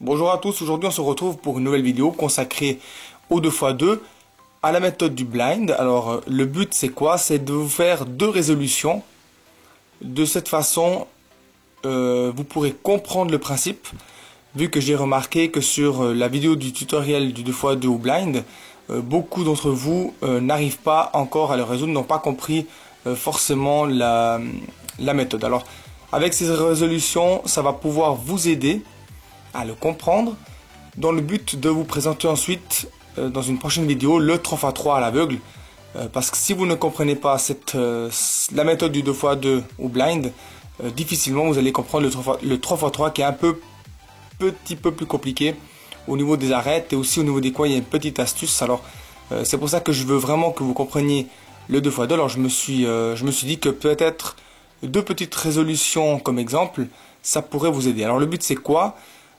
Bonjour à tous, aujourd'hui on se retrouve pour une nouvelle vidéo consacrée au 2x2, à la méthode du blind. Alors le but c'est quoi? C'est de vous faire deux résolutions. De cette façon, vous pourrez comprendre le principe, vu que j'ai remarqué que sur la vidéo du tutoriel du 2x2 au blind, beaucoup d'entre vous n'arrivent pas encore à le résoudre, n'ont pas compris forcément la méthode. Alors avec ces résolutions, ça va pouvoir vous aider à le comprendre, dans le but de vous présenter ensuite dans une prochaine vidéo le 3x3 à l'aveugle, parce que si vous ne comprenez pas la méthode du 2x2 au blind, difficilement vous allez comprendre le 3x3 qui est petit peu plus compliqué au niveau des arêtes, et aussi au niveau des coins il y a une petite astuce. Alors c'est pour ça que je veux vraiment que vous compreniez le 2x2. Alors je me suis dit que peut-être deux petites résolutions comme exemple, ça pourrait vous aider. Alors le but c'est quoi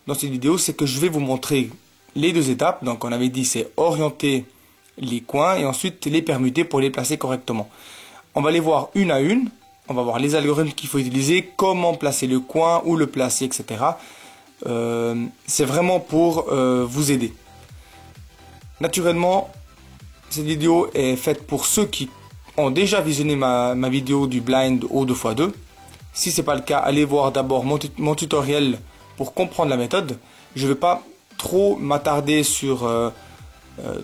dans cette vidéo? C'est que je vais vous montrer les deux étapes. Donc on avait dit c'est orienter les coins et ensuite les permuter pour les placer correctement. On va les voir une à une. On va voir les algorithmes qu'il faut utiliser, comment placer le coin, où le placer, etc. C'est vraiment pour vous aider. Naturellement, cette vidéo est faite pour ceux qui ont déjà visionné ma vidéo du blind au 2x2. Si ce n'est pas le cas, allez voir d'abord mon tutoriel pour comprendre la méthode. Je ne vais pas trop m'attarder sur,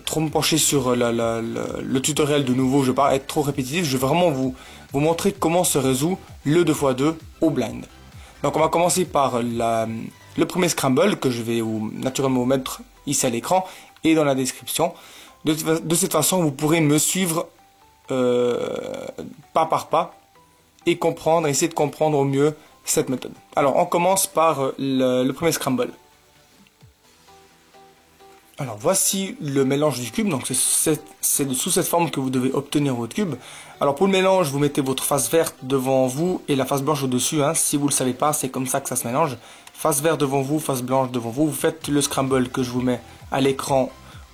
trop me pencher sur le tutoriel de nouveau. Je ne vais pas être trop répétitif. Je vais vraiment vous montrer comment se résout le 2x2 au blind. Donc on va commencer par le premier scramble que je vais naturellement vous mettre ici à l'écran et dans la description. De cette façon, vous pourrez me suivre pas par pas et essayer de comprendre au mieux cette méthode. Alors on commence par le premier scramble. Alors voici le mélange du cube, donc c'est sous cette forme que vous devez obtenir votre cube. Alors pour le mélange, vous mettez votre face verte devant vous et la face blanche au-dessus. Si vous ne le savez pas, c'est comme ça que ça se mélange. Face verte devant vous, face blanche devant vous. Vous faites le scramble que je vous mets à l'écran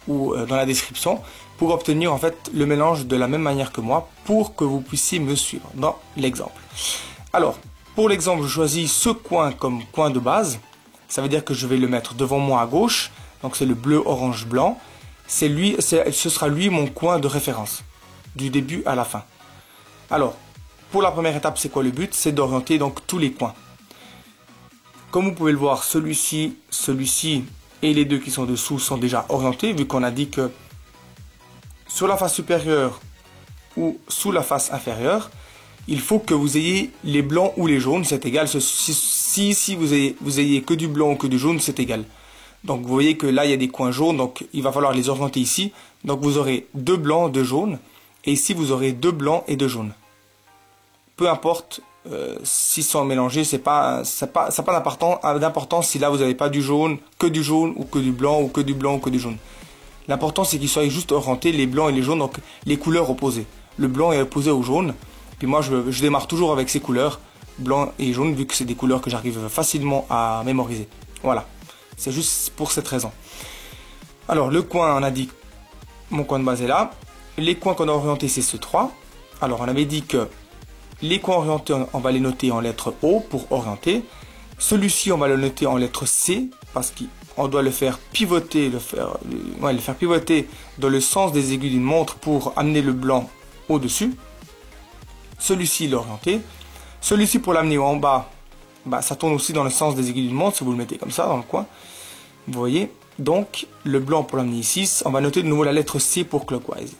ou dans la description pour obtenir en fait le mélange de la même manière que moi, pour que vous puissiez me suivre dans l'exemple. Alors pour l'exemple, je choisis ce coin comme coin de base. Ça veut dire que je vais le mettre devant moi à gauche. Donc c'est le bleu, orange, blanc. Ce sera lui mon coin de référence, du début à la fin. Alors, pour la première étape, c'est quoi le but? C'est d'orienter donc tous les coins. Comme vous pouvez le voir, celui-ci et les deux qui sont dessous sont déjà orientés, vu qu'on a dit que sur la face supérieure ou sous la face inférieure, il faut que vous ayez les blancs ou les jaunes, c'est égal. Si vous ayez que du blanc ou que du jaune, c'est égal. Donc vous voyez que là il y a des coins jaunes, donc il va falloir les orienter ici. Donc vous aurez deux blancs, deux jaunes, et ici vous aurez deux blancs et deux jaunes. Peu importe s'ils sont mélangés, ça n'a pas d'importance si là vous n'avez pas du jaune ou que du blanc ou que du blanc ou que du jaune. L'important c'est qu'ils soient juste orientés, les blancs et les jaunes, donc les couleurs opposées. Le blanc est opposé au jaune. Puis moi je démarre toujours avec ces couleurs, blanc et jaune, vu que c'est des couleurs que j'arrive facilement à mémoriser. Voilà, c'est juste pour cette raison. Alors le coin, on a dit, mon coin de base est là. Les coins qu'on a orientés, c'est ce 3. Alors on avait dit que les coins orientés, on va les noter en lettre O pour orienter. Celui-ci, on va le noter en lettre C, parce qu'on doit le faire pivoter, le faire pivoter dans le sens des aiguilles d'une montre pour amener le blanc au-dessus. Celui-ci il est orienté. Celui-ci pour l'amener en bas, ça tourne aussi dans le sens des aiguilles d'une montre si vous le mettez comme ça dans le coin. Vous voyez. Donc le blanc pour l'amener ici, on va noter de nouveau la lettre C pour clockwise.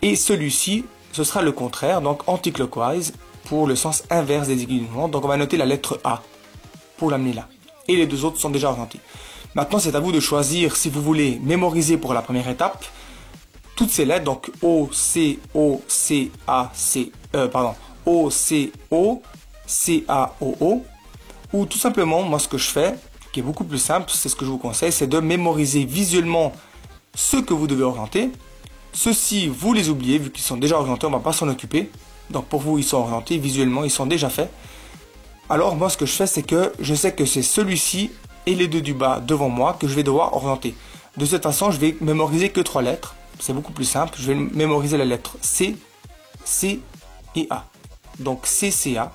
Et celui-ci, ce sera le contraire, donc anti-clockwise pour le sens inverse des aiguilles d'une montre. Donc on va noter la lettre A pour l'amener là. Et les deux autres sont déjà orientés. Maintenant c'est à vous de choisir si vous voulez mémoriser pour la première étape toutes ces lettres, donc O, C, O, C, A, C, O, C, O, C, A, O, O, ou tout simplement, moi ce que je fais, qui est beaucoup plus simple, c'est ce que je vous conseille, c'est de mémoriser visuellement ce que vous devez orienter. Ceux-ci, vous les oubliez, vu qu'ils sont déjà orientés, on ne va pas s'en occuper. Donc pour vous, ils sont orientés, visuellement, ils sont déjà faits. Alors moi ce que je fais, c'est que je sais que c'est celui-ci et les deux du bas devant moi que je vais devoir orienter. De cette façon, je vais mémoriser que 3 lettres. C'est beaucoup plus simple. Je vais mémoriser la lettre C, C et A. donc CCA.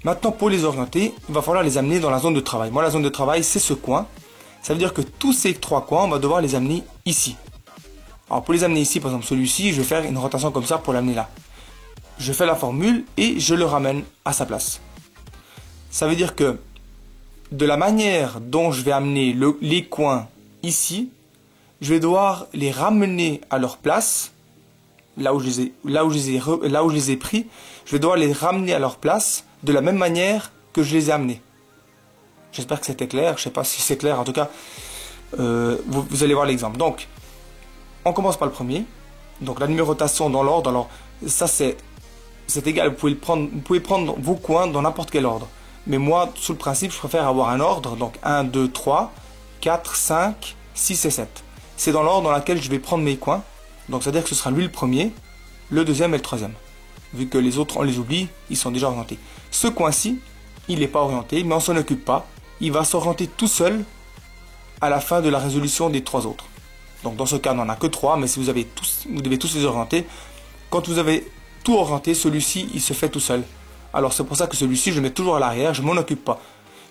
Maintenant, pour les orienter, il va falloir les amener dans la zone de travail. Moi, la zone de travail, c'est ce coin. Ça veut dire que tous ces trois coins, on va devoir les amener ici. Alors, pour les amener ici, par exemple, celui-ci, je vais faire une rotation comme ça pour l'amener là. Je fais la formule et je le ramène à sa place. Ça veut dire que de la manière dont je vais amener les coins ici, je vais devoir les ramener à leur place, là où je les ai pris, je vais devoir les ramener à leur place de la même manière que je les ai amenés. J'espère que c'était clair, je ne sais pas si c'est clair, en tout cas, vous allez voir l'exemple. Donc, on commence par le premier. Donc la numérotation dans l'ordre, alors ça c'est égal, vous pouvez prendre vos coins dans n'importe quel ordre. Mais moi, sous le principe, je préfère avoir un ordre, donc 1, 2, 3, 4, 5, 6 et 7. C'est dans l'ordre dans lequel je vais prendre mes coins. Donc c'est-à-dire que ce sera lui le premier, le deuxième et le troisième. Vu que les autres, on les oublie, ils sont déjà orientés. Ce coin-ci, il n'est pas orienté, mais on s'en occupe pas. Il va s'orienter tout seul à la fin de la résolution des trois autres. Donc dans ce cas, on n'en a que 3, mais si vous devez tous les orienter. Quand vous avez tout orienté, celui-ci, il se fait tout seul. Alors c'est pour ça que celui-ci, je le mets toujours à l'arrière, je m'en occupe pas.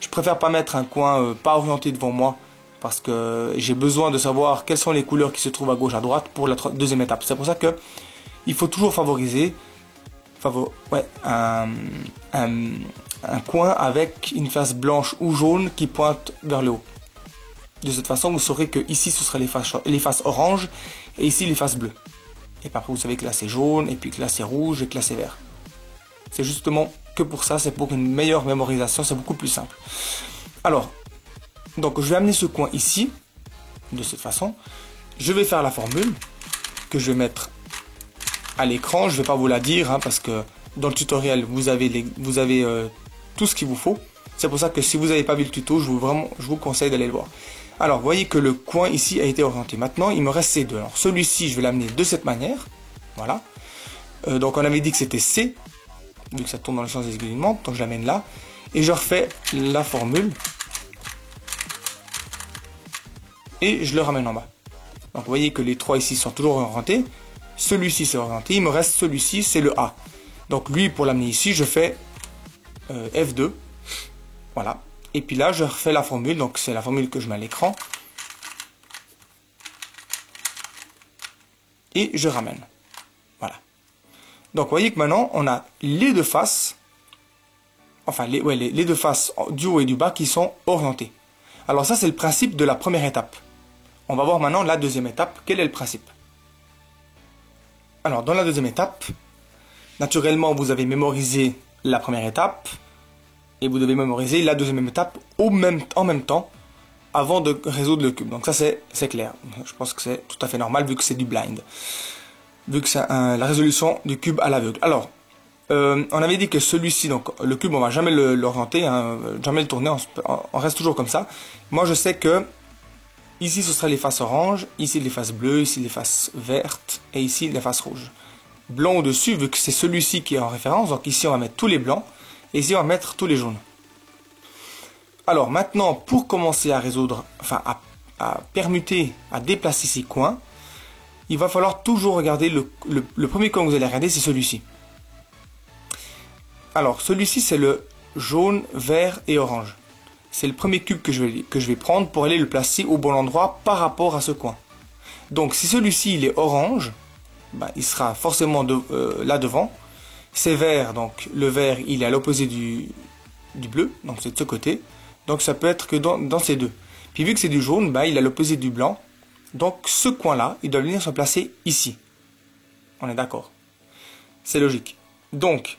Je préfère pas mettre un coin pas orienté devant moi, parce que j'ai besoin de savoir quelles sont les couleurs qui se trouvent à gauche, à droite pour la deuxième étape. C'est pour ça que il faut toujours favoriser un coin avec une face blanche ou jaune qui pointe vers le haut. De cette façon, vous saurez que ici ce sera les faces orange et ici les faces bleues. Et puis après, vous savez que là c'est jaune, et puis que là c'est rouge et que là c'est vert. C'est justement que pour ça, c'est pour une meilleure mémorisation, c'est beaucoup plus simple. Alors, donc je vais amener ce coin ici, de cette façon. Je vais faire la formule que je vais mettre à l'écran. Je ne vais pas vous la dire, hein, parce que dans le tutoriel, vous avez tout ce qu'il vous faut. C'est pour ça que si vous n'avez pas vu le tuto, je vous conseille d'aller le voir. Alors, vous voyez que le coin ici a été orienté. Maintenant, il me reste ces deux. Alors, celui-ci, je vais l'amener de cette manière. Voilà. Donc, on avait dit que c'était C, vu que ça tourne dans le sens des aiguilles d'une montre. Donc, je l'amène là. Et je refais la formule. Et je le ramène en bas. Donc, vous voyez que les trois ici sont toujours orientés. Celui-ci, c'est orienté. Il me reste celui-ci, c'est le A. Donc, lui, pour l'amener ici, je fais F2. Voilà. Et puis là, je refais la formule. Donc, c'est la formule que je mets à l'écran. Et je ramène. Voilà. Donc, vous voyez que maintenant, on a les deux faces. Enfin, les deux faces du haut et du bas qui sont orientées. Alors, ça, c'est le principe de la première étape. On va voir maintenant la deuxième étape. Quel est le principe? Alors, dans la deuxième étape, naturellement, vous avez mémorisé la première étape. Et vous devez mémoriser la deuxième étape en même temps avant de résoudre le cube. Donc ça c'est clair. Je pense que c'est tout à fait normal vu que c'est du blind. Vu que c'est la résolution du cube à l'aveugle. Alors, on avait dit que celui-ci, donc le cube on va jamais l'orienter, hein, jamais le tourner, on reste toujours comme ça. Moi je sais que ici ce sera les faces oranges, ici les faces bleues, ici les faces vertes et ici les faces rouges. Blanc au-dessus vu que c'est celui-ci qui est en référence, donc ici on va mettre tous les blancs. Et ici, on va mettre tous les jaunes. Alors maintenant, pour commencer à résoudre, enfin à permuter, à déplacer ces coins, il va falloir toujours regarder le premier coin que vous allez regarder, c'est celui-ci. Alors celui-ci, c'est le jaune, vert et orange. C'est le premier cube que je vais prendre pour aller le placer au bon endroit par rapport à ce coin. Donc si celui-ci il est orange, ben, il sera forcément là devant. C'est vert, donc le vert il est à l'opposé du bleu, donc c'est de ce côté. Donc ça peut être que dans ces deux. Puis vu que c'est du jaune, bah, il est à l'opposé du blanc. Donc ce coin-là, il doit venir se placer ici. On est d'accord? C'est logique. Donc,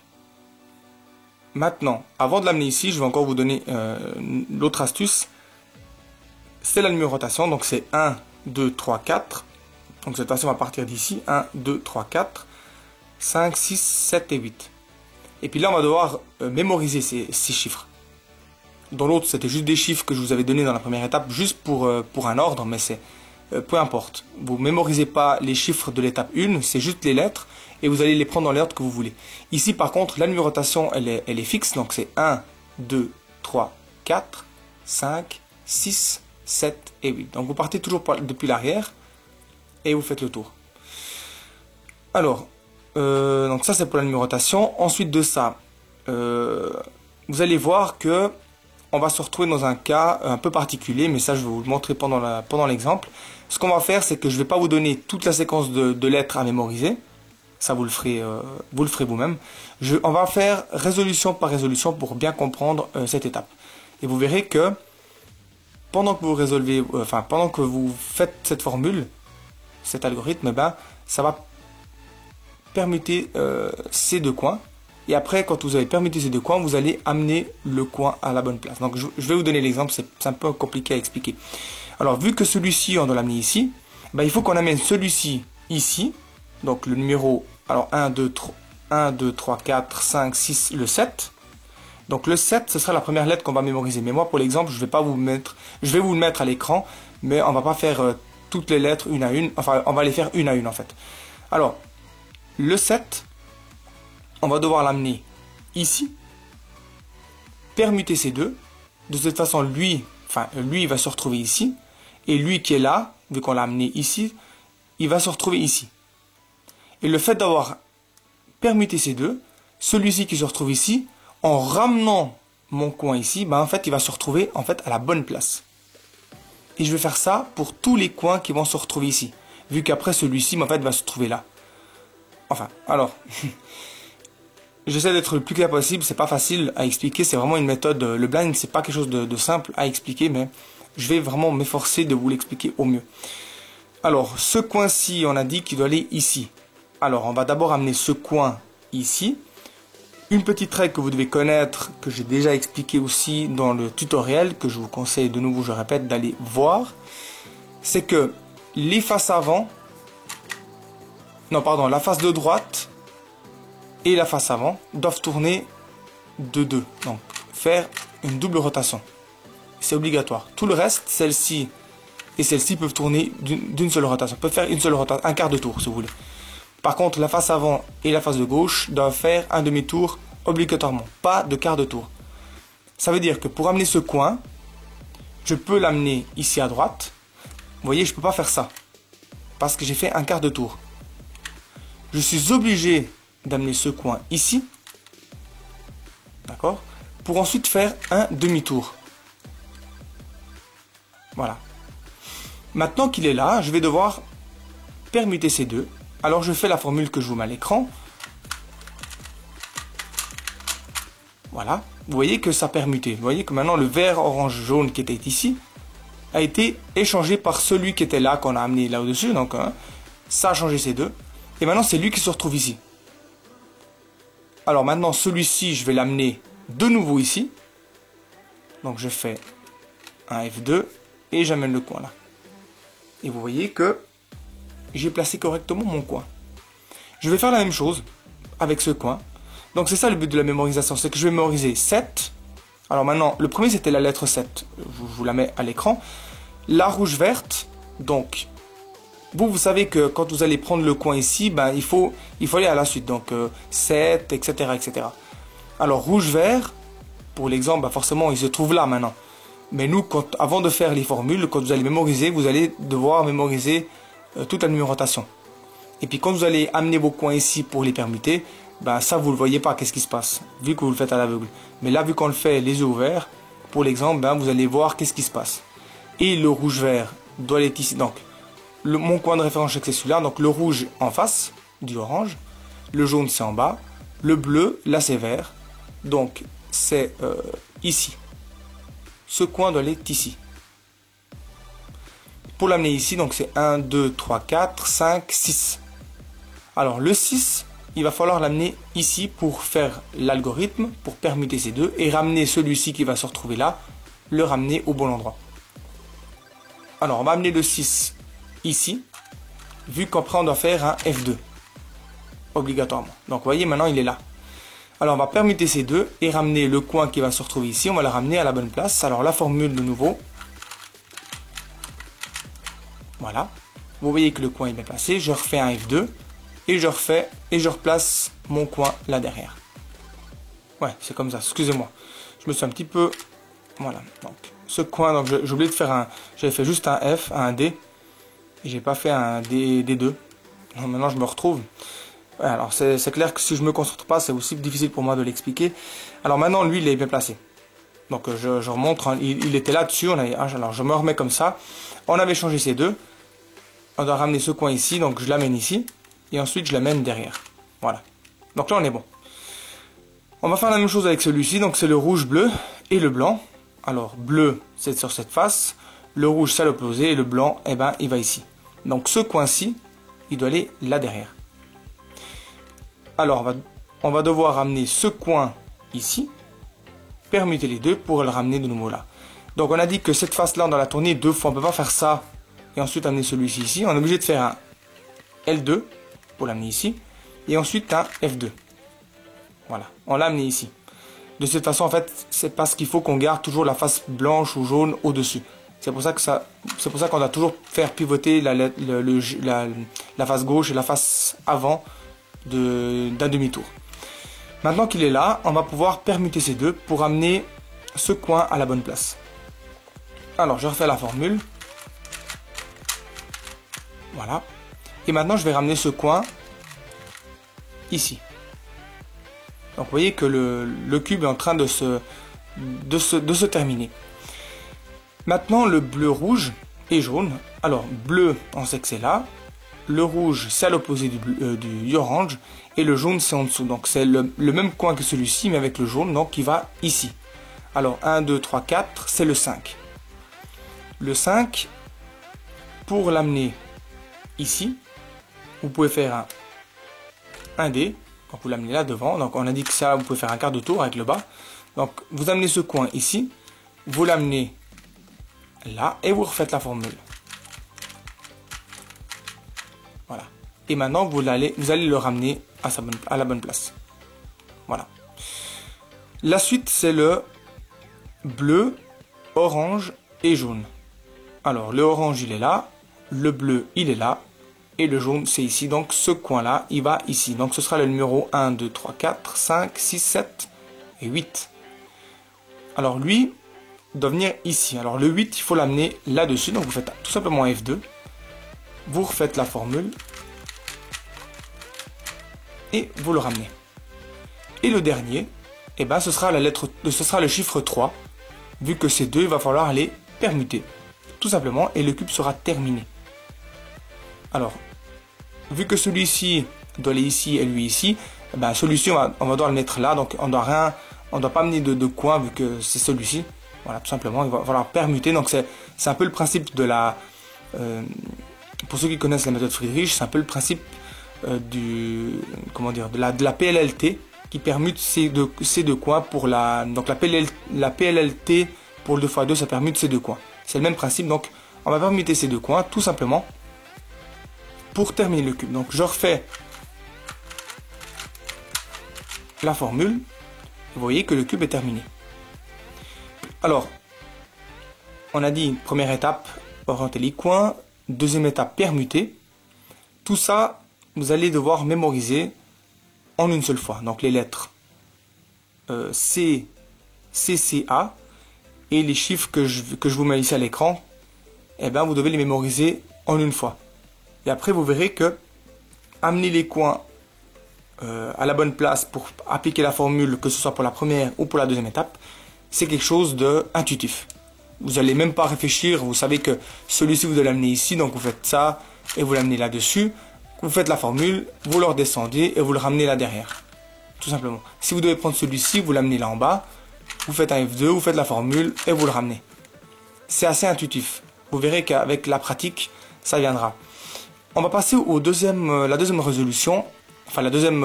maintenant, avant de l'amener ici, je vais encore vous donner l'autre astuce. C'est la numérotation, donc c'est 1, 2, 3, 4. Donc cette fois-ci, on va partir d'ici. 1, 2, 3, 4. 5, 6, 7 et 8. Et puis là, on va devoir mémoriser ces chiffres. Dans l'autre, c'était juste des chiffres que je vous avais donnés dans la première étape, juste pour un ordre, mais c'est peu importe. Vous ne mémorisez pas les chiffres de l'étape 1, c'est juste les lettres, et vous allez les prendre dans l'ordre que vous voulez. Ici, par contre, la numérotation, elle est fixe, donc c'est 1, 2, 3, 4, 5, 6, 7 et 8. Donc vous partez toujours depuis l'arrière, et vous faites le tour. Alors, Donc ça c'est pour la numérotation. Ensuite de ça, vous allez voir que on va se retrouver dans un cas un peu particulier, mais ça je vais vous le montrer pendant l'exemple. Ce qu'on va faire, c'est que je ne vais pas vous donner toute la séquence de lettres à mémoriser. Ça vous le ferez vous-même. On va faire résolution par résolution pour bien comprendre cette étape. Et vous verrez que pendant que vous résolvez, pendant que vous faites cette formule, cet algorithme, ça va permuter ces deux coins. Et après, quand vous avez permuté ces deux coins, vous allez amener le coin à la bonne place. Donc je vais vous donner l'exemple, c'est un peu compliqué à expliquer. Alors vu que celui-ci, on doit l'amener ici, il faut qu'on amène celui-ci ici. Donc le numéro, alors 1, 2, 3, 4, 5, 6, le 7. Donc le 7, ce sera la première lettre qu'on va mémoriser. Mais moi, pour l'exemple, je vais vous le mettre à l'écran, mais on va pas faire toutes les lettres une à une. Enfin, on va les faire une à une en fait. Alors, le 7, on va devoir l'amener ici, permuter ces deux. De cette façon, lui, il va se retrouver ici. Et lui qui est là, vu qu'on l'a amené ici, il va se retrouver ici. Et le fait d'avoir permuté ces deux, celui-ci qui se retrouve ici, en ramenant mon coin ici, en fait, il va se retrouver à la bonne place. Et je vais faire ça pour tous les coins qui vont se retrouver ici. Vu qu'après, celui-ci, en fait, va se trouver là. Enfin, alors, j'essaie d'être le plus clair possible, c'est pas facile à expliquer, c'est vraiment une méthode, le blind, c'est pas quelque chose de simple à expliquer, mais je vais vraiment m'efforcer de vous l'expliquer au mieux. Alors, ce coin-ci, on a dit qu'il doit aller ici. Alors, on va d'abord amener ce coin ici. Une petite règle que vous devez connaître, que j'ai déjà expliqué aussi dans le tutoriel, que je vous conseille de nouveau, je répète, d'aller voir, c'est que les faces avant, la face de droite et la face avant doivent tourner de deux. Donc, faire une double rotation. C'est obligatoire. Tout le reste, celle-ci et celle-ci peuvent tourner d'une seule rotation. Peuvent faire une seule rotation, un quart de tour si vous voulez. Par contre, la face avant et la face de gauche doivent faire un demi-tour obligatoirement, pas de quart de tour. Ça veut dire que pour amener ce coin, je peux l'amener ici à droite. Vous voyez, je ne peux pas faire ça, parce que j'ai fait un quart de tour. Je suis obligé d'amener ce coin ici, d'accord, pour ensuite faire un demi-tour. Voilà. Maintenant qu'il est là, je vais devoir permuter ces deux. Alors je fais la formule que je vous mets à l'écran. Voilà. Vous voyez que ça a permuté. Vous voyez que maintenant le vert, orange, jaune qui était ici a été échangé par celui qui était là, qu'on a amené là au-dessus. Donc ça a changé ces deux. Et maintenant c'est lui qui se retrouve ici. Alors maintenant celui-ci, je vais l'amener de nouveau ici. Donc je fais un F2 et j'amène le coin là. Et vous voyez que j'ai placé correctement mon coin. Je vais faire la même chose avec ce coin. Donc c'est ça le but de la mémorisation, c'est que je vais mémoriser 7. Alors maintenant, le premier c'était la lettre 7. Je vous la mets à l'écran. La rouge verte, donc vous savez que quand vous allez prendre le coin ici, il faut aller à la suite. Donc 7, etc., etc. Alors rouge vert, pour l'exemple, forcément il se trouve là maintenant. Mais nous, avant de faire les formules, quand vous allez mémoriser, vous allez devoir mémoriser toute la numérotation. Et puis quand vous allez amener vos coins ici pour les permuter, ça vous ne le voyez pas, qu'est-ce qui se passe, vu que vous le faites à l'aveugle. Mais là, vu qu'on le fait les yeux ouverts, pour l'exemple, vous allez voir qu'est-ce qui se passe. Et le rouge-vert doit être ici. Donc, mon coin de référence, c'est celui-là. Donc le rouge en face du orange, le jaune c'est en bas, le bleu, là c'est vert. Donc c'est ici. Ce coin doit être ici. Pour l'amener ici, donc c'est 1, 2, 3, 4, 5, 6. Alors le 6, il va falloir l'amener ici pour faire l'algorithme, pour permuter ces deux, et ramener celui-ci qui va se retrouver là, le ramener au bon endroit. Alors on va amener le 6 ici, vu qu'après on doit faire un F2, obligatoirement. Donc vous voyez, maintenant il est là. Alors on va permuter ces deux et ramener le coin qui va se retrouver ici, on va le ramener à la bonne place. Alors la formule de nouveau. Voilà. Vous voyez que le coin est bien placé, je refais un F2 et je replace mon coin là derrière. Ouais, c'est comme ça, excusez-moi. Je me suis un petit peu... Voilà, donc ce coin, donc j'ai oublié de faire un... J'avais fait juste un F, un D, et j'ai pas fait un D2. Donc maintenant je me retrouve. Ouais, alors c'est clair que si je me concentre pas, c'est aussi difficile pour moi de l'expliquer. Alors maintenant, lui, il est bien placé. Donc je remontre, hein, il était là-dessus, alors je me remets comme ça. On avait changé ces deux. On doit ramener ce coin ici, donc je l'amène ici. Et ensuite je l'amène derrière. Voilà. Donc là on est bon. On va faire la même chose avec celui-ci, donc c'est le rouge, bleu et le blanc. Alors bleu c'est sur cette face, le rouge c'est à l'opposé et le blanc, eh ben, il va ici. Donc ce coin-ci, il doit aller là derrière. Alors on va devoir ramener ce coin ici, permuter les deux pour le ramener de nouveau là. Donc on a dit que cette face-là, on doit la tourner deux fois. On ne peut pas faire ça et ensuite amener celui-ci ici. On est obligé de faire un L2 pour l'amener ici. Et ensuite un F2. Voilà, on l'a amené ici. De cette façon, en fait, c'est parce qu'il faut qu'on garde toujours la face blanche ou jaune au-dessus. C'est pour ça qu'on doit toujours faire pivoter la face gauche et la face avant d'un demi-tour. Maintenant qu'il est là, on va pouvoir permuter ces deux pour amener ce coin à la bonne place. Alors, je refais la formule. Voilà. Et maintenant, je vais ramener ce coin ici. Donc, vous voyez que le cube est en train de se terminer. Maintenant, le bleu, rouge et jaune. Alors, bleu, on sait que c'est là. Le rouge, c'est à l'opposé du orange. Et le jaune, c'est en dessous. Donc, c'est le même coin que celui-ci, mais avec le jaune. Donc, il va ici. Alors, 1, 2, 3, 4, c'est le 5. Le 5, pour l'amener ici, vous pouvez faire un dé. Donc, vous l'amenez là devant. Donc, on a dit que ça, vous pouvez faire un quart de tour avec le bas. Donc, vous amenez ce coin ici. Vous l'amenez là et vous refaites la formule. Voilà. Et maintenant, vous allez le ramener à la bonne place. Voilà. La suite, c'est le bleu, orange et jaune. Alors, le orange, il est là. Le bleu, il est là. Et le jaune, c'est ici. Donc, ce coin-là, il va ici. Donc, ce sera le numéro 1, 2, 3, 4, 5, 6, 7 et 8. Alors, lui doit venir ici. Alors, le 8, il faut l'amener là-dessus. Donc, vous faites tout simplement F2. Vous refaites la formule. Et vous le ramenez. Et le dernier, eh ben, ce sera le chiffre 3. Vu que ces deux, il va falloir les permuter. Tout simplement. Et le cube sera terminé. Alors, vu que celui-ci doit aller ici et lui ici, eh ben, celui-ci, on va devoir le mettre là. Donc, on doit pas amener de coin vu que c'est celui-ci. Voilà, tout simplement. Il va falloir permuter. Donc, c'est un peu le principe de la... pour ceux qui connaissent la méthode Friedrich, c'est un peu le principe de la PLLT qui permute ces deux coins pour donc la PLLT pour le 2x2, ça permute ces deux coins. C'est le même principe, donc on va permuter ces deux coins tout simplement pour terminer le cube. Donc je refais la formule. Vous voyez que le cube est terminé. Alors, on a dit première étape, orienter les coins. Deuxième étape, permuter. Tout ça, vous allez devoir mémoriser en une seule fois. Donc les lettres C, A et les chiffres que je vous mets ici à l'écran, eh ben, vous devez les mémoriser en une fois. Et après, vous verrez que amener les coins à la bonne place pour appliquer la formule, que ce soit pour la première ou pour la deuxième étape, c'est quelque chose d'intuitif. Vous n'allez même pas réfléchir, vous savez que celui-ci vous allez l'amener ici, donc vous faites ça et vous l'amenez là-dessus. Vous faites la formule, vous le redescendez et vous le ramenez là derrière. Tout simplement. Si vous devez prendre celui-ci, vous l'amenez là en bas, vous faites un F2, vous faites la formule et vous le ramenez. C'est assez intuitif. Vous verrez qu'avec la pratique, ça viendra. On va passer la deuxième résolution, enfin la deuxième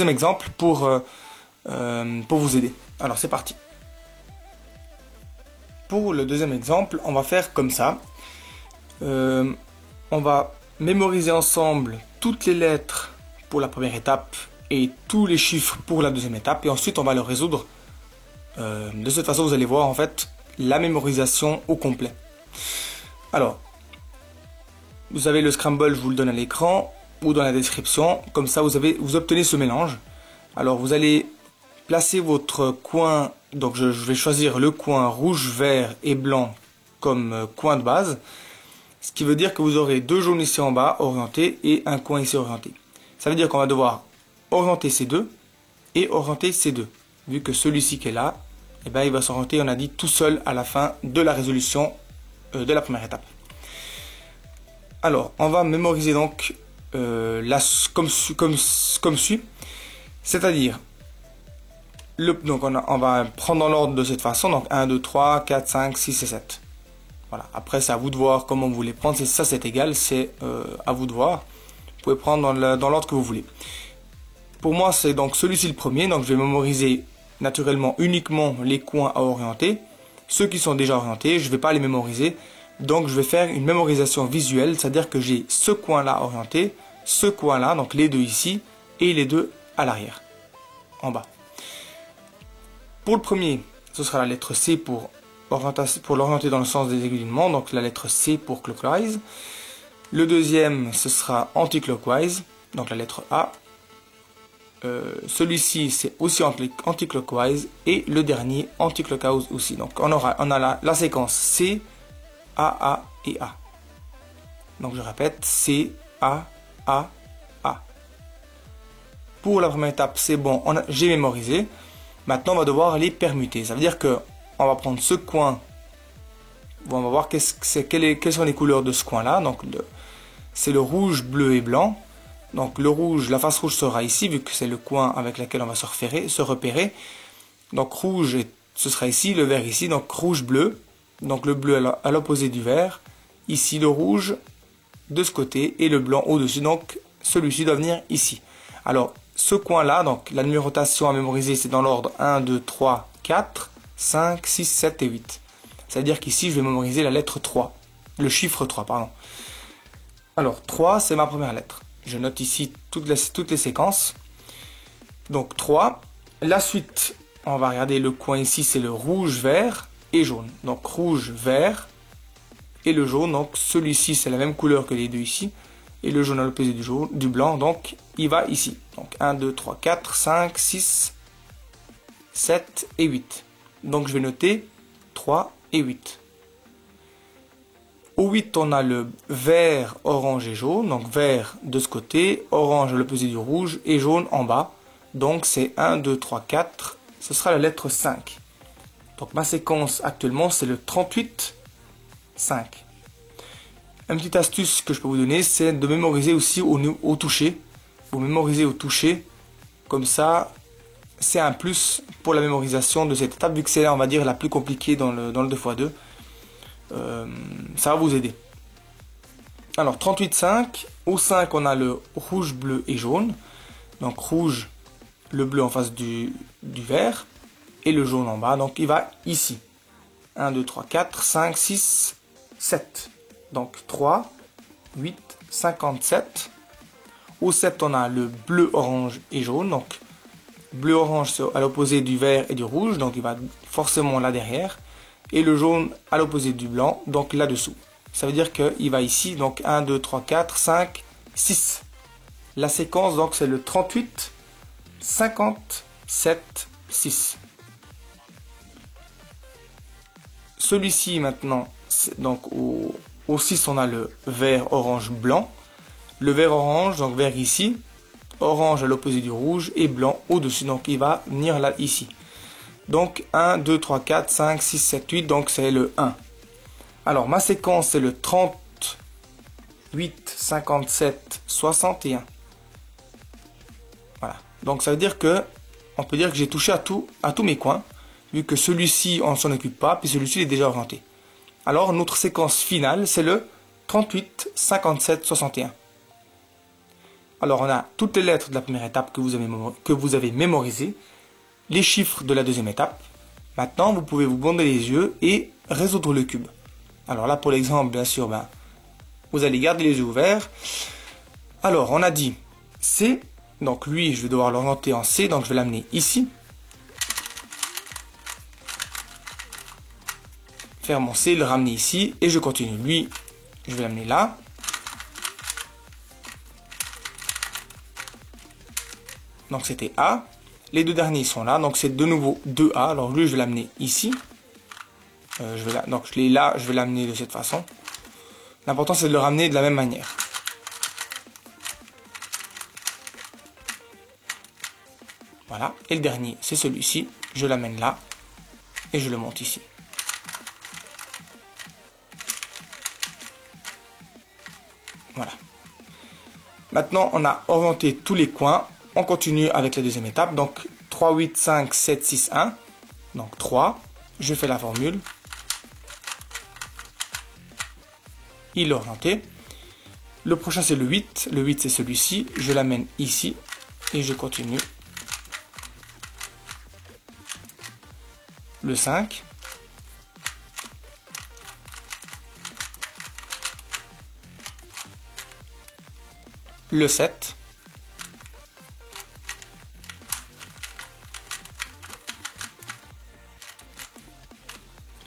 exemple pour vous aider. Alors c'est parti. Pour le deuxième exemple, on va faire comme ça. On va mémoriser ensemble toutes les lettres pour la première étape et tous les chiffres pour la deuxième étape. Et ensuite, on va le résoudre. De cette façon, vous allez voir en fait la mémorisation au complet. Alors, vous avez le scramble, je vous le donne à l'écran ou dans la description. Comme ça, vous obtenez ce mélange. Alors, vous allez placer votre coin. Donc, je vais choisir le coin rouge, vert et blanc comme coin de base. Ce qui veut dire que vous aurez deux jaunes ici en bas orientés et un coin ici orienté. Ça veut dire qu'on va devoir orienter ces deux et orienter ces deux. Vu que celui-ci qui est là, eh ben, il va s'orienter, on a dit, tout seul à la fin de la résolution de la première étape. Alors, on va mémoriser donc comme suit. C'est-à-dire, donc on va prendre dans l'ordre de cette façon. Donc 1, 2, 3, 4, 5, 6 et 7. Voilà. Après, c'est à vous de voir comment vous voulez prendre. Ça, c'est égal. C'est à vous de voir. Vous pouvez prendre dans l'ordre que vous voulez. Pour moi, c'est donc celui-ci le premier. Donc, je vais mémoriser naturellement uniquement les coins à orienter. Ceux qui sont déjà orientés, je ne vais pas les mémoriser. Donc, je vais faire une mémorisation visuelle. C'est-à-dire que j'ai ce coin-là orienté, ce coin-là, donc les deux ici, et les deux à l'arrière, en bas. Pour le premier, ce sera la lettre C pour l'orienter dans le sens des aiguilles d'une montre, donc la lettre C pour clockwise. Le deuxième, ce sera anti-clockwise, donc la lettre A. Celui-ci, c'est aussi anti-clockwise, et le dernier, anti-clockwise aussi. Donc on a la séquence C, A et A. Donc je répète, C, A. Pour la première étape, c'est bon, j'ai mémorisé. Maintenant, on va devoir les permuter. Ça veut dire que on va prendre ce coin. Bon, on va voir quelles sont les couleurs de ce coin-là. Donc, c'est le rouge, bleu et blanc. Donc, le rouge, la face rouge sera ici, vu que c'est le coin avec lequel on va se repérer. Donc, rouge, ce sera ici, le vert ici. Donc, rouge, bleu. Donc, le bleu à l'opposé du vert. Ici, le rouge de ce côté et le blanc au-dessus. Donc, celui-ci doit venir ici. Alors, ce coin-là, donc la numérotation à mémoriser, c'est dans l'ordre 1, 2, 3, 4, 5, 6, 7 et 8. C'est-à-dire qu'ici, je vais mémoriser la lettre 3. Le chiffre 3, pardon. Alors, 3, c'est ma première lettre. Je note ici toutes les séquences. Donc, 3. La suite, on va regarder le coin ici, c'est le rouge, vert et jaune. Donc, rouge, vert et le jaune. Donc, celui-ci, c'est la même couleur que les deux ici. Et le jaune à l'opposé du blanc, donc il va ici. Donc 1, 2, 3, 4, 5, 6, 7 et 8. Donc je vais noter 3 et 8. Au 8, on a le vert, orange et jaune. Donc vert de ce côté, orange à l'opposé du rouge et jaune en bas. Donc c'est 1, 2, 3, 4. Ce sera la lettre 5. Donc ma séquence actuellement, c'est le 38, 5. Une petite astuce que je peux vous donner, c'est de mémoriser aussi au toucher. Vous mémorisez au toucher, comme ça, c'est un plus pour la mémorisation de cette étape, vu que c'est là, on va dire, la plus compliquée dans le 2x2. Ça va vous aider. Alors, 38,5. Au 5, on a le rouge, bleu et jaune. Donc, rouge, le bleu en face du vert, et le jaune en bas. Donc, il va ici. 1, 2, 3, 4, 5, 6, 7. Donc 3, 8, 57. Au 7, on a le bleu, orange et jaune. Donc bleu, orange, c'est à l'opposé du vert et du rouge. Donc il va forcément là derrière. Et le jaune à l'opposé du blanc. Donc là-dessous. Ça veut dire qu'il va ici. Donc 1, 2, 3, 4, 5, 6. La séquence, donc c'est le 38, 57, 6. Celui-ci maintenant, donc au 6, on a le vert, orange, blanc. Le vert, orange, donc vert ici. Orange à l'opposé du rouge et blanc au-dessus. Donc il va venir là, ici. Donc 1, 2, 3, 4, 5, 6, 7, 8. Donc c'est le 1. Alors ma séquence, c'est le 38, 57, 61. Voilà. Donc ça veut dire que, on peut dire que j'ai touché à tous mes coins. Vu que celui-ci, on ne s'en occupe pas. Puis celui-ci est déjà orienté. Alors, notre séquence finale, c'est le 38, 57, 61. Alors, on a toutes les lettres de la première étape que vous avez mémorisées, les chiffres de la deuxième étape. Maintenant, vous pouvez vous bander les yeux et résoudre le cube. Alors là, pour l'exemple, bien sûr, vous allez garder les yeux ouverts. Alors, on a dit C. Donc, lui, je vais devoir l'orienter en C. Donc, je vais l'amener ici. Faire mon C, le ramener ici, et je continue. Lui, je vais l'amener là. Donc c'était A. Les deux derniers sont là, donc c'est de nouveau 2A. Alors lui, je vais l'amener ici. Donc je l'ai là, je vais l'amener de cette façon. L'important, c'est de le ramener de la même manière. Voilà. Et le dernier, c'est celui-ci. Je l'amène là et je le monte ici. Voilà. Maintenant, on a orienté tous les coins. On continue avec la deuxième étape. Donc, 3, 8, 5, 7, 6, 1. Donc, 3. Je fais la formule. Il est orienté. Le prochain, c'est le 8. Le 8, c'est celui-ci. Je l'amène ici. Et je continue. Le 5. Le 7.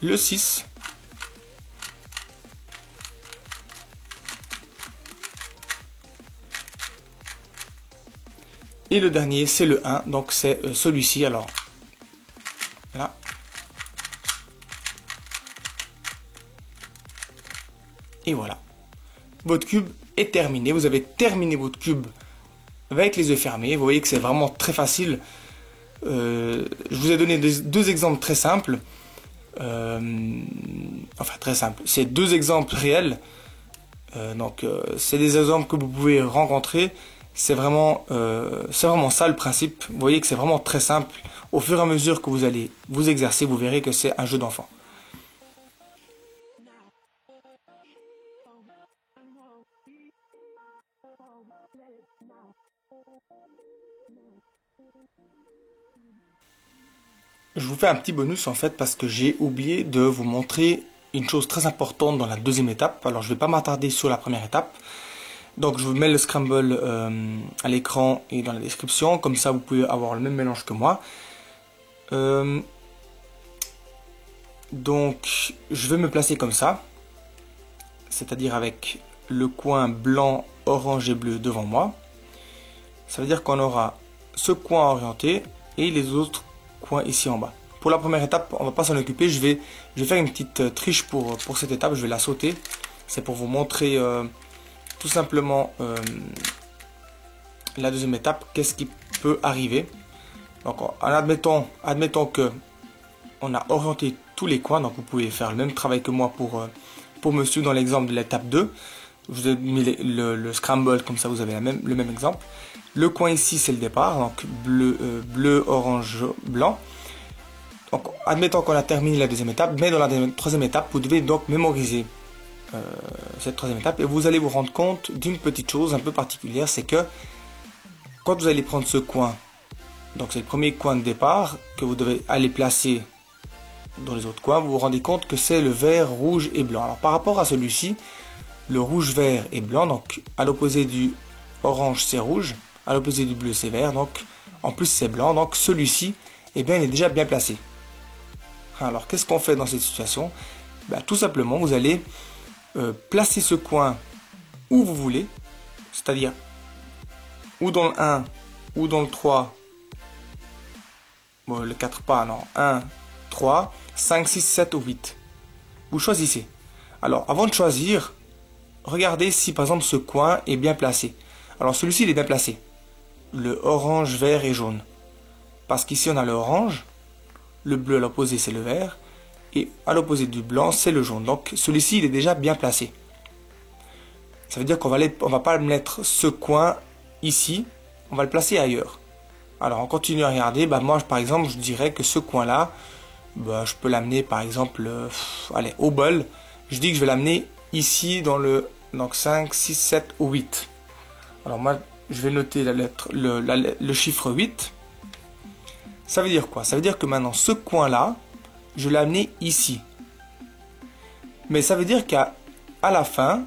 Le 6. Et le dernier, c'est le 1, donc c'est celui-ci. Alors, là. Et voilà. Votre cube est terminé. Vous avez terminé votre cube avec les yeux fermés. Vous voyez que c'est vraiment très facile. Je vous ai donné deux exemples très simples. Enfin, très simples. C'est deux exemples réels. C'est des exemples que vous pouvez rencontrer. C'est vraiment ça le principe. Vous voyez que c'est vraiment très simple. Au fur et à mesure que vous allez vous exercer, vous verrez que c'est un jeu d'enfant. Je vous fais un petit bonus en fait parce que j'ai oublié de vous montrer une chose très importante dans la deuxième étape. Alors je ne vais pas m'attarder sur la première étape. Donc je vous mets le scramble à l'écran et dans la description, comme ça vous pouvez avoir le même mélange que moi. Donc je vais me placer comme ça, c'est-à-dire avec le coin blanc, orange et bleu devant moi. Ça veut dire qu'on aura ce coin orienté et les autres coins ici en bas. Pour la première étape, on va pas s'en occuper, je vais faire une petite triche pour cette étape, je vais la sauter. C'est pour vous montrer tout simplement la deuxième étape, qu'est-ce qui peut arriver. Donc admettons que on a orienté tous les coins, donc vous pouvez faire le même travail que moi pour me suivre dans l'exemple de l'étape 2. Je vous ai mis le scramble, comme ça vous avez le même exemple. Le coin ici c'est le départ, donc bleu, orange, blanc. Donc admettons qu'on a terminé la deuxième étape, mais dans la troisième étape, vous devez donc mémoriser cette troisième étape et vous allez vous rendre compte d'une petite chose un peu particulière, c'est que quand vous allez prendre ce coin, donc c'est le premier coin de départ que vous devez aller placer dans les autres coins, vous vous rendez compte que c'est le vert, rouge et blanc. Alors par rapport à celui-ci, le rouge, vert et blanc, donc à l'opposé du orange c'est rouge, à l'opposé du bleu c'est vert, donc en plus c'est blanc, donc celui-ci, eh bien il est déjà bien placé. Alors qu'est-ce qu'on fait dans cette situation? Tout simplement vous allez placer ce coin où vous voulez, c'est-à-dire ou dans le 1 ou dans le 3, bon, le 4 pas, non, 1, 3, 5, 6, 7 ou 8. Vous choisissez. Alors avant de choisir, regardez si par exemple ce coin est bien placé. Alors celui-ci il est bien placé. Le orange, vert et jaune. Parce qu'ici on a le orange, le bleu à l'opposé c'est le vert, et à l'opposé du blanc c'est le jaune. Donc celui-ci il est déjà bien placé. Ça veut dire qu'on va pas mettre ce coin ici, on va le placer ailleurs. Alors on continue à regarder, moi par exemple je dirais que ce coin là, je peux l'amener par exemple, allez, au bol, je dis que je vais l'amener ici dans le 5, 6, 7 ou 8. Alors moi je vais noter la lettre, le chiffre 8. Ça veut dire quoi? Ça veut dire que maintenant ce coin là, je l'ai amené ici. Mais ça veut dire qu'à la fin,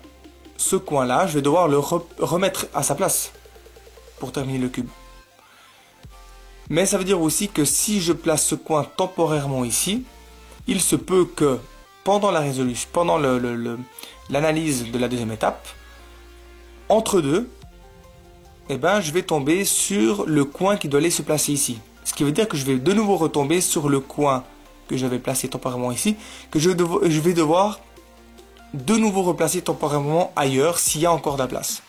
ce coin là, je vais devoir le remettre à sa place pour terminer le cube. Mais ça veut dire aussi que si je place ce coin temporairement ici, il se peut que pendant la résolution, pendant l'analyse de la deuxième étape, entre deux, je vais tomber sur le coin qui doit aller se placer ici. Ce qui veut dire que je vais de nouveau retomber sur le coin que j'avais placé temporairement ici, que je vais devoir de nouveau replacer temporairement ailleurs s'il y a encore de la place.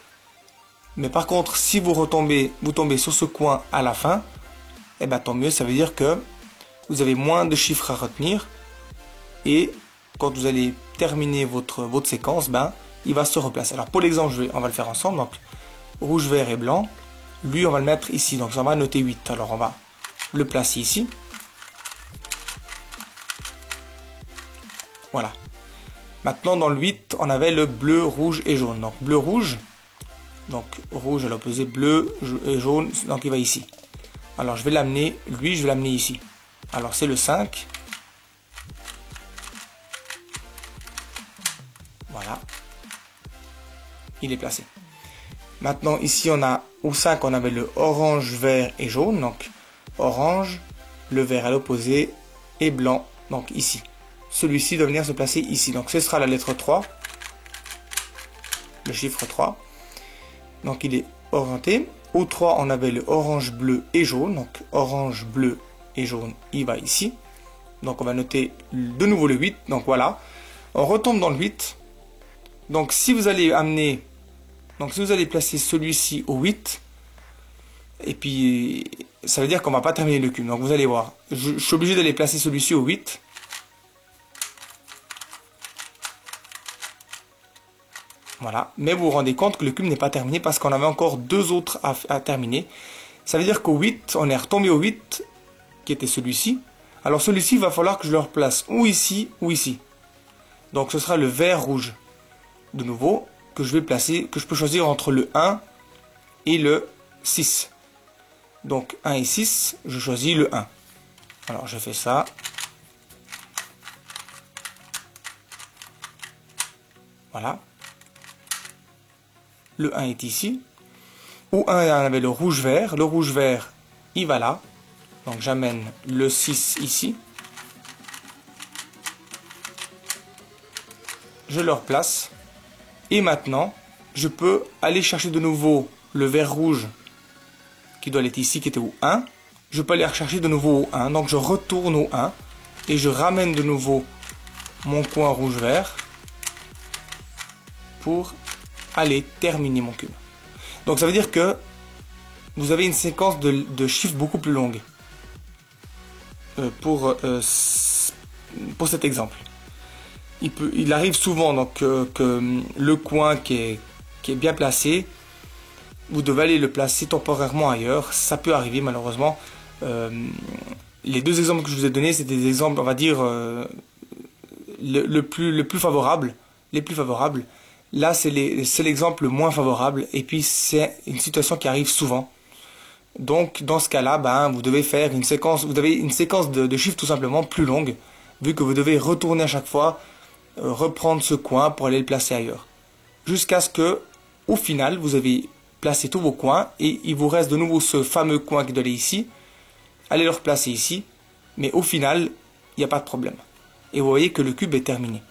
Mais par contre, si vous tombez sur ce coin à la fin, et ben tant mieux, ça veut dire que vous avez moins de chiffres à retenir. Et quand vous allez terminer votre séquence, ben, il va se replacer. Alors pour l'exemple, on va le faire ensemble. Donc rouge, vert et blanc. Lui, on va le mettre ici. Donc ça va noter 8. Alors on va le placer ici. Voilà. Maintenant dans le 8, on avait le bleu, rouge et jaune. Donc bleu, rouge. Donc rouge à l'opposé, bleu et jaune. Donc il va ici. Alors je vais l'amener, lui je vais l'amener ici. Alors c'est le 5. Voilà. Il est placé. Maintenant ici on a au 5 on avait le orange, vert et jaune. Donc orange, le vert à l'opposé et blanc. Donc ici. Celui-ci doit venir se placer ici. Donc ce sera la lettre 3. Le chiffre 3. Donc il est orienté. Au 3 on avait le orange, bleu et jaune. Donc orange, bleu et jaune, il va ici. Donc on va noter de nouveau le 8. Donc voilà. On retombe dans le 8. Donc si vous allez amener, donc si vous allez placer celui-ci au 8, et puis ça veut dire qu'on va pas terminer le cube. Donc vous allez voir, je suis obligé d'aller placer celui-ci au 8. Voilà, mais vous vous rendez compte que le cube n'est pas terminé parce qu'on avait encore deux autres à terminer. Ça veut dire qu'au 8, on est retombé au 8, qui était celui-ci. Alors celui-ci, il va falloir que je le replace ou ici ou ici. Donc ce sera le vert rouge. De nouveau, que je vais placer, que je peux choisir entre le 1 et le 6. Donc 1 et 6, je choisis le 1. Alors je fais ça. Voilà. Le 1 est ici. Au 1, on avait le rouge-vert. Le rouge-vert, il va là. Donc j'amène le 6 ici. Je le replace. Et maintenant, je peux aller chercher de nouveau le vert rouge qui doit être ici, qui était au 1. Je peux aller rechercher de nouveau au 1. Donc je retourne au 1. Et je ramène de nouveau mon coin rouge-vert pour aller terminer mon cube. Donc ça veut dire que vous avez une séquence de chiffres beaucoup plus longue pour cet exemple. Il arrive souvent donc, que le coin qui est bien placé, vous devez aller le placer temporairement ailleurs. Ça peut arriver malheureusement. Les deux exemples que je vous ai donnés, c'est des exemples, on va dire, les plus favorables. Là, c'est l'exemple le moins favorable. Et puis, c'est une situation qui arrive souvent. Donc, dans ce cas-là, ben, vous devez faire une séquence. Vous avez une séquence de chiffres tout simplement plus longue, vu que vous devez retourner à chaque fois, reprendre ce coin pour aller le placer ailleurs. Jusqu'à ce que, au final, vous avez placé tous vos coins et il vous reste de nouveau ce fameux coin qui doit aller ici. Allez le replacer ici. Mais au final, il n'y a pas de problème. Et vous voyez que le cube est terminé.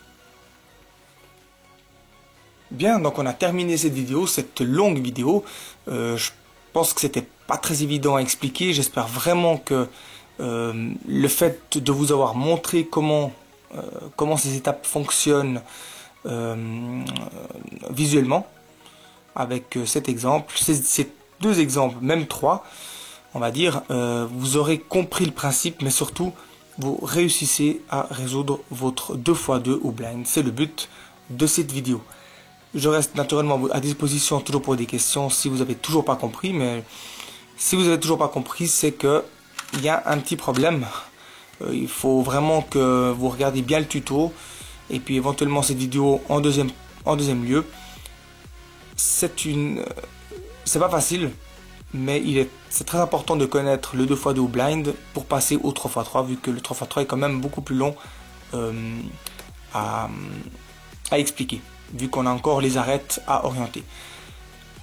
Bien, donc on a terminé cette vidéo, cette longue vidéo. Je pense que c'était pas très évident à expliquer. J'espère vraiment que le fait de vous avoir montré comment ces étapes fonctionnent visuellement, avec cet exemple, ces deux exemples, même trois, on va dire, vous aurez compris le principe, mais surtout, vous réussissez à résoudre votre 2x2 ou blind. C'est le but de cette vidéo. Je reste naturellement à disposition toujours pour des questions si vous n'avez toujours pas compris. Mais si vous n'avez toujours pas compris, c'est que il y a un petit problème. Il faut vraiment que vous regardiez bien le tuto. Et puis éventuellement cette vidéo en deuxième lieu. C'est pas facile. Mais c'est très important de connaître le 2x2 ou blind pour passer au 3x3. Vu que le 3x3 est quand même beaucoup plus long à expliquer, vu qu'on a encore les arêtes à orienter.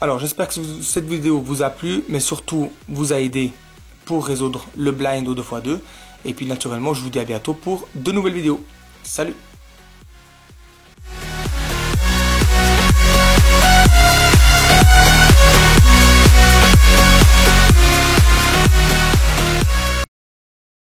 Alors j'espère que cette vidéo vous a plu, mais surtout vous a aidé pour résoudre le blind au 2x2. Et puis naturellement je vous dis à bientôt pour de nouvelles vidéos. Salut!